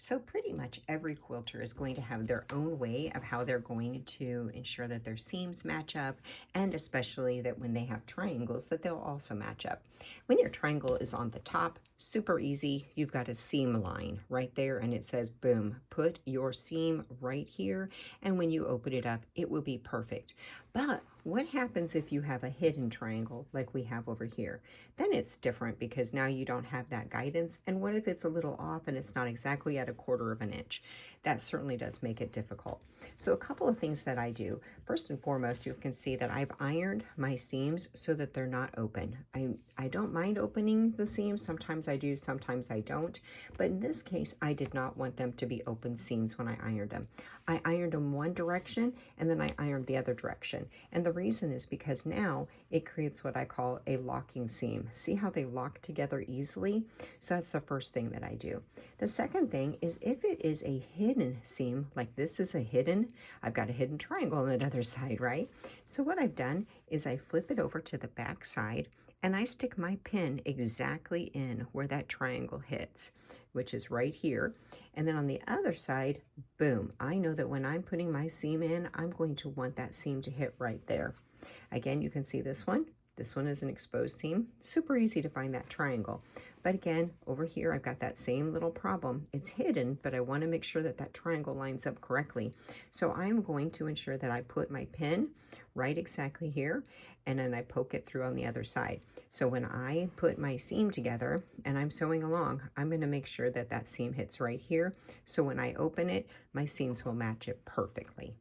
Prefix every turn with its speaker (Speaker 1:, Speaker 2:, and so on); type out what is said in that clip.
Speaker 1: So pretty much every quilter is going to have their own way of how they're going to ensure that their seams match up, and especially that when they have triangles that they'll also match up. When your triangle is on the top, super easy. You've got a seam line right there and it says boom, put your seam right here, and when you open it up it will be perfect. But what happens if you have a hidden triangle like we have over here? Then it's different because now you don't have that guidance. And what if it's a little off and it's not exactly at 1/4 of an inch? That certainly does make it difficult. So a couple of things that I do. First and foremost, you can see that I've ironed my seams so that they're not open. I don't mind opening the seams. Sometimes I do, sometimes I don't. But in this case, I did not want them to be open seams when I ironed them. I ironed them one direction and then I ironed the other direction. And the reason is because now it creates what I call a locking seam. See how they lock together easily? So that's the first thing that I do. The second thing is if it is a hidden seam, like this is a hidden, I've got a hidden triangle on the other side, right? So what I've done is I flip it over to the back side and I stick my pin exactly in where that triangle hits, which is right here. And then on the other side, boom, I know that when I'm putting my seam in, I'm going to want that seam to hit right there. Again, you can see this one. This one is an exposed seam. Super easy to find that triangle. But again, over here, I've got that same little problem. It's hidden, but I want to make sure that that triangle lines up correctly. So I'm going to ensure that I put my pin right exactly here, and then I poke it through on the other side. So when I put my seam together and I'm sewing along, I'm going to make sure that that seam hits right here. So when I open it, my seams will match it perfectly.